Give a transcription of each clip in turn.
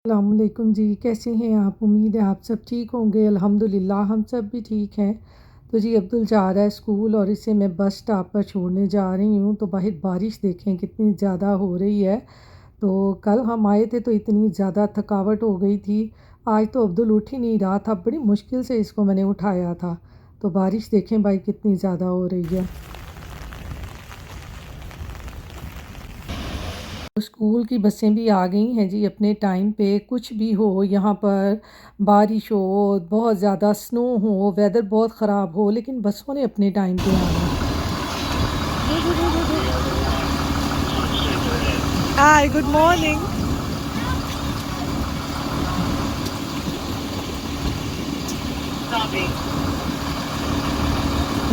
अस्सलामुअलैकुम जी, कैसे हैं आप? उम्मीद है आप सब ठीक होंगे। अल्हम्दुलिल्लाह हम सब भी ठीक हैं। तो जी अब्दुल जा रहा है स्कूल और इसे मैं बस स्टॉप पर छोड़ने जा रही हूँ। तो बाहर बारिश देखें कितनी ज़्यादा हो रही है। तो कल हम आए थे तो इतनी ज़्यादा थकावट हो गई थी। आज तो अब्दुल उठ ही नहीं रहा था, बड़ी मुश्किल से इसको मैंने उठाया था। तो बारिश देखें भाई कितनी ज़्यादा हो रही है। तो स्कूल की बसें भी आ गई हैं जी अपने टाइम पे। कुछ भी हो यहाँ पर, बारिश हो, बहुत ज़्यादा स्नो हो, वेदर बहुत ख़राब हो, लेकिन बसों ने अपने टाइम पे आना है। Hi good morning.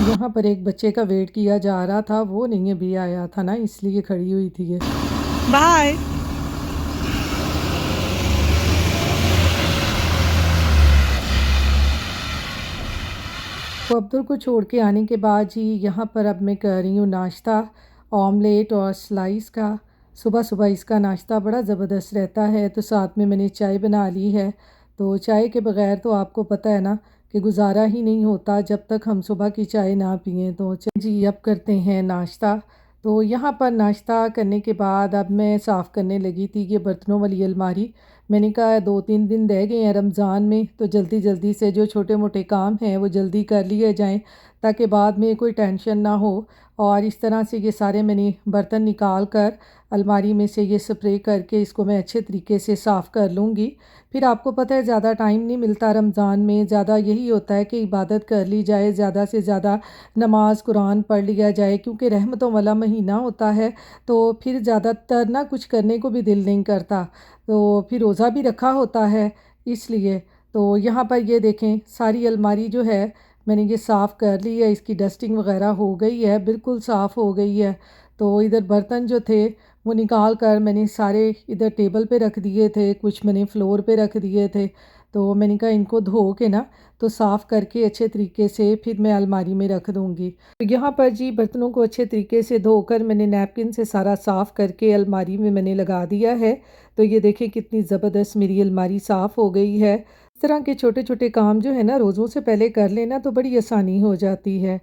यहाँ पर एक बच्चे का वेट किया जा रहा था, वो नहीं अभी आया था ना, इसलिए खड़ी हुई थी ये। बाय। तो अब्दुल को छोड़ के आने के बाद जी यहाँ पर अब मैं कर रही हूँ नाश्ता, ऑमलेट और स्लाइस का। सुबह सुबह इसका नाश्ता बड़ा ज़बरदस्त रहता है। तो साथ में मैंने चाय बना ली है। तो चाय के बग़ैर तो आपको पता है ना कि गुजारा ही नहीं होता जब तक हम सुबह की चाय ना पिएं। तो जी अब करते हैं नाश्ता। तो यहाँ पर नाश्ता करने के बाद अब मैं साफ़ करने लगी थी ये बर्तनों वाली अलमारी। मैंने कहा 2-3 दिन रह गए हैं रमज़ान में, तो जल्दी जल्दी से जो छोटे मोटे काम हैं वो जल्दी कर लिए जाएं, ताकि बाद में कोई टेंशन ना हो। और इस तरह से ये सारे मैंने बर्तन निकाल कर अलमारी में से ये स्प्रे करके इसको मैं अच्छे तरीके से साफ़ कर लूँगी। फिर आपको पता है ज़्यादा टाइम नहीं मिलता रमज़ान में, ज़्यादा यही होता है कि इबादत कर ली जाए, ज़्यादा से ज़्यादा नमाज कुरान पढ़ लिया जाए, क्योंकि रहमतों वाला महीना होता है। तो फिर ज़्यादातर ना कुछ करने को भी दिल नहीं करता। तो फिर रोज़ा भी रखा होता है इसलिए। तो यहाँ पर ये देखें सारी अलमारी जो है मैंने ये साफ़ कर ली है, इसकी डस्टिंग वगैरह हो गई है, बिल्कुल साफ़ हो गई है। तो इधर बर्तन जो थे वो निकाल कर मैंने सारे इधर टेबल पे रख दिए थे, कुछ मैंने फ्लोर पे रख दिए थे। तो मैंने कहा इनको धो के ना तो साफ़ करके अच्छे तरीके से फिर मैं अलमारी में रख दूँगी। तो यहाँ पर जी बर्तनों को अच्छे तरीके से धोकर मैंने नैपकिन से सारा साफ़ करके अलमारी में मैंने लगा दिया है। तो ये देखें कितनी ज़बरदस्त मेरी अलमारी साफ़ हो गई है। इस तरह के छोटे छोटे काम जो है ना रोज़ों से पहले कर लेना तो बड़ी आसानी हो जाती है।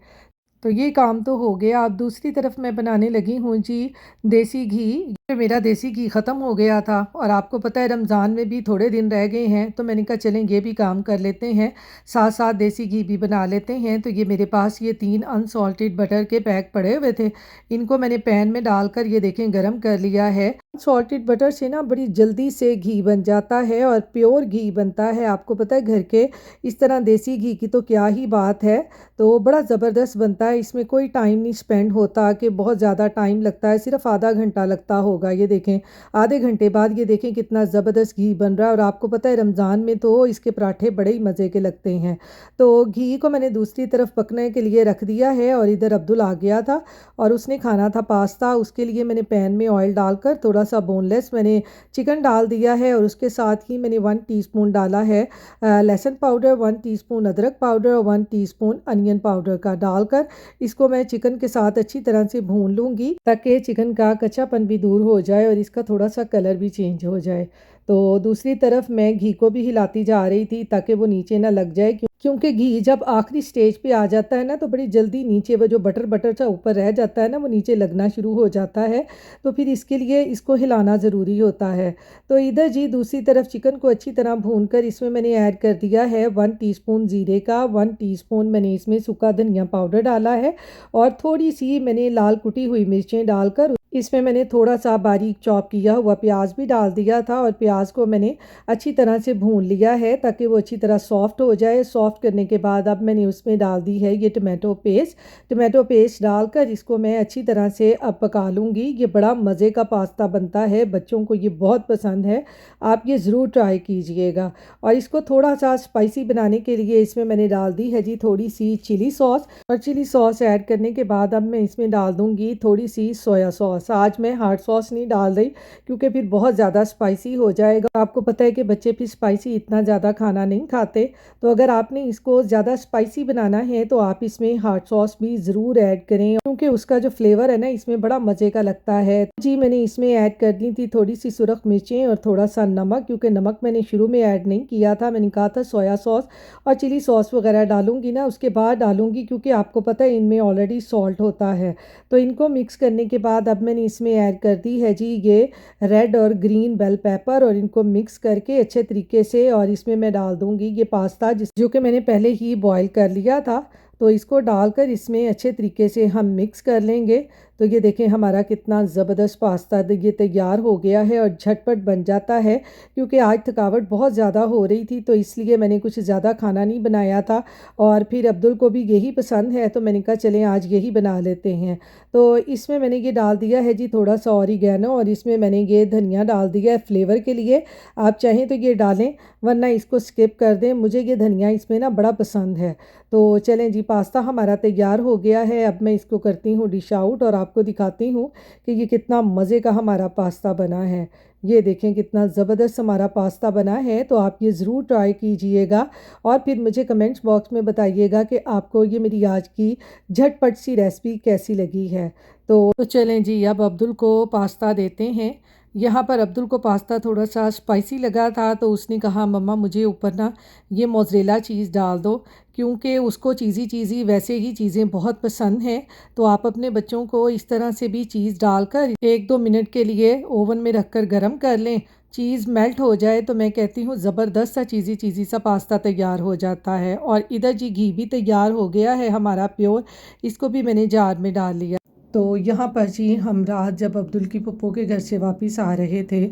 तो ये काम तो हो गया। अब दूसरी तरफ मैं बनाने लगी हूँ जी देसी घी। मेरा देसी घी ख़त्म हो गया था और आपको पता है रमज़ान में भी थोड़े दिन रह गए हैं, तो मैंने कहा चलें ये भी काम कर लेते हैं, साथ साथ देसी घी भी बना लेते हैं। तो ये मेरे पास ये 3 अनसॉल्टेड बटर के पैक पड़े हुए थे। इनको मैंने पैन में डालकर ये देखें गरम कर लिया है। अनसॉल्टेड बटर से ना बड़ी जल्दी से घी बन जाता है और प्योर घी बनता है। आपको पता है घर के इस तरह देसी घी की तो क्या ही बात है। तो बड़ा ज़बरदस्त बनता है, इसमें कोई टाइम नहीं स्पेंड होता कि बहुत ज़्यादा टाइम लगता है, सिर्फ आधा घंटा लगता होगा। ये देखें आधे घंटे बाद ये देखें कितना ज़बरदस्त घी बन रहा है। और आपको पता है रमज़ान में तो इसके पराठे बड़े ही मज़े के लगते हैं। तो घी को मैंने दूसरी तरफ पकने के लिए रख दिया है और इधर अब्दुल आ गया था और उसने खाना था पास्ता। उसके लिए मैंने पैन में ऑयल डालकर थोड़ा सा बोनलेस मैंने चिकन डाल दिया है और उसके साथ ही मैंने 1 टीस्पून डाला है लहसुन पाउडर, 1 टीस्पून अदरक पाउडर और 1 टीस्पून अनियन पाउडर का डालकर इसको मैं चिकन के साथ अच्छी तरह से भून लूँगी, ताकि चिकन का कच्चापन भी दूर हो जाए और इसका थोड़ा सा कलर भी चेंज हो जाए। तो दूसरी तरफ मैं घी को भी हिलाती जा रही थी ताकि वो नीचे ना लग जाए, क्योंकि घी जब आखिरी स्टेज पे आ जाता है ना तो बड़ी जल्दी नीचे वो जो बटर बटर सा ऊपर रह जाता है ना वो नीचे लगना शुरू हो जाता है। तो फिर इसके लिए इसको हिलाना ज़रूरी होता है। तो इधर जी दूसरी तरफ चिकन को अच्छी तरह भून कर इसमें मैंने ऐड कर दिया है 1 टीस्पून ज़ीरे का, 1 टीस्पून मैंने इसमें सूखा धनिया पाउडर डाला है और थोड़ी सी मैंने लाल कुटी हुई मिर्चें डालकर इसमें मैंने थोड़ा सा बारीक चॉप किया हुआ प्याज भी डाल दिया था और प्याज को मैंने अच्छी तरह से भून लिया है ताकि वो अच्छी तरह सॉफ्ट हो जाए। सॉफ्ट करने के बाद अब मैंने उसमें डाल दी है ये टमाटो पेस्ट। टमाटो पेस्ट डालकर इसको मैं अच्छी तरह से अब पका लूँगी। ये बड़ा मज़े का पास्ता बनता है, बच्चों को ये बहुत पसंद है, आप ये ज़रूर ट्राई कीजिएगा। और इसको थोड़ा सा स्पाइसी बनाने के लिए इसमें मैंने डाल दी है जी थोड़ी सी चिली सॉस। और चिली सॉस ऐड करने के बाद अब मैं इसमें डाल दूँगी थोड़ी सी सोया सॉस। सॉस। आज मैं हार्ड सॉस नहीं डाल रही क्योंकि फिर बहुत ज़्यादा स्पाइसी हो जाएगा। आपको पता है कि बच्चे फिर स्पाइसी इतना ज़्यादा खाना नहीं खाते, तो अगर आपने इसको ज़्यादा स्पाइसी बनाना है तो आप इसमें हार्ड सॉस भी ज़रूर ऐड करें, क्योंकि उसका जो फ्लेवर है ना इसमें बड़ा मज़े का लगता है। जी मैंने इसमें ऐड कर दी थी थोड़ी सी सुरख मिर्चें और थोड़ा सा नमक, क्योंकि नमक मैंने शुरू में ऐड नहीं किया था। मैंने कहा था सोया सॉस और चिली सॉस वगैरह डालूंगी ना उसके बाद डालूंगी, क्योंकि आपको पता है इनमें ऑलरेडी सॉल्ट होता है। तो इनको मिक्स करने के बाद अब मैंने इसमें ऐड कर दी है जी ये रेड और ग्रीन बेल पेपर, और इनको मिक्स करके अच्छे तरीके से, और इसमें मैं डाल दूंगी ये पास्ता जो कि मैंने पहले ही बॉईल कर लिया था। तो इसको डालकर इसमें अच्छे तरीके से हम मिक्स कर लेंगे। तो ये देखें हमारा कितना ज़बरदस्त पास्ता ये तैयार हो गया है और झटपट बन जाता है, क्योंकि आज थकावट बहुत ज़्यादा हो रही थी तो इसलिए मैंने कुछ ज़्यादा खाना नहीं बनाया था, और फिर अब्दुल को भी यही पसंद है तो मैंने कहा चलें आज यही बना लेते हैं। तो इसमें मैंने ये डाल दिया है जी थोड़ा सा ऑरिगेनो, और इसमें मैंने ये धनिया डाल दिया है फ्लेवर के लिए। आप चाहें तो ये डालें वरना इसको स्किप कर दें, मुझे ये धनिया इसमें ना बड़ा पसंद है। तो चलें जी पास्ता हमारा तैयार हो गया है। अब मैं इसको करती हूँ डिश आउट और आपको दिखाती हूँ कि ये कितना मज़े का हमारा पास्ता बना है। ये देखें कितना ज़बरदस्त हमारा पास्ता बना है। तो आप ये ज़रूर ट्राई कीजिएगा और फिर मुझे कमेंट्स बॉक्स में बताइएगा कि आपको ये मेरी आज की झटपट सी रेसिपी कैसी लगी है। तो चलें जी अब अब्दुल को पास्ता देते हैं। यहाँ पर अब्दुल को पास्ता थोड़ा सा स्पाइसी लगा था तो उसने कहा मम्मा मुझे ऊपर ना ये मोज़रेला चीज़ डाल दो, क्योंकि उसको चीज़ी चीज़ी वैसे ही चीज़ें बहुत पसंद हैं। तो आप अपने बच्चों को इस तरह से भी चीज़ डालकर 1-2 मिनट के लिए ओवन में रखकर गर्म कर लें। चीज़ मेल्ट हो जाए तो मैं कहती हूँ ज़बरदस्त सा चीज़ी चीज़ी सा पास्ता तैयार हो जाता है। और इधर जी घी भी तैयार हो गया है हमारा प्योर, इसको भी मैंने जार में डाल लिया। तो यहाँ पर जी हम रात जब अब्दुल की पप्पो के घर से वापस आ रहे थे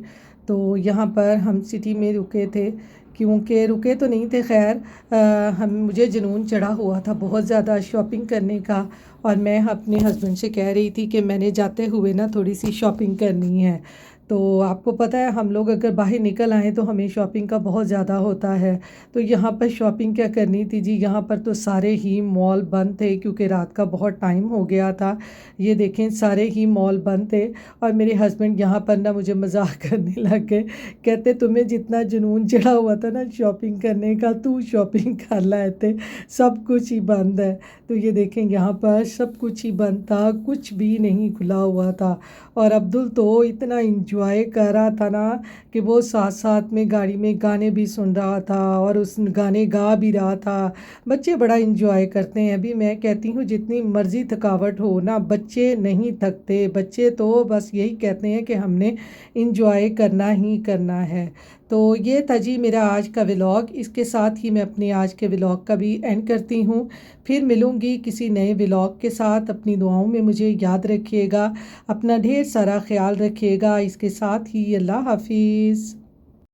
तो यहाँ पर हम सिटी में रुके थे, क्योंकि रुके तो नहीं थे खैर, हम मुझे जुनून चढ़ा हुआ था बहुत ज़्यादा शॉपिंग करने का, और मैं अपने हस्बैंड से कह रही थी कि मैंने जाते हुए ना थोड़ी सी शॉपिंग करनी है। तो आपको पता है हम लोग अगर बाहर निकल आएँ तो हमें शॉपिंग का बहुत ज़्यादा होता है। तो यहाँ पर शॉपिंग क्या करनी थी जी, यहाँ पर तो सारे ही मॉल बंद थे क्योंकि रात का बहुत टाइम हो गया था। ये देखें सारे ही मॉल बंद थे, और मेरे हस्बैंड यहाँ पर ना मुझे मजाक करने लग गए, कहते तुम्हें जितना जुनून चढ़ा हुआ था ना शॉपिंग करने का तू शॉपिंग कर लाए थे, सब कुछ ही बंद है। तो ये देखें यहाँ पर सब कुछ ही बंद था, कुछ भी नहीं खुला हुआ था। और अब्दुल तो इतना इंजॉय कर रहा था ना कि वो साथ साथ में गाड़ी में गाने भी सुन रहा था और उस गाने गा भी रहा था। बच्चे बड़ा इंजॉय करते हैं। अभी मैं कहती हूँ जितनी मर्ज़ी थकावट हो ना बच्चे नहीं थकते, बच्चे तो बस यही कहते हैं कि हमने इंजॉय करना ही करना है। तो ये था जी मेरा आज का व्लॉग। इसके साथ ही मैं अपने आज के व्लॉग का भी एंड करती हूँ। फिर मिलूँगी किसी नए व्लॉग के साथ। अपनी दुआओं में मुझे याद रखिएगा, अपना ढेर सारा ख्याल रखिएगा। इसके साथ ही अल्लाह हाफिज़।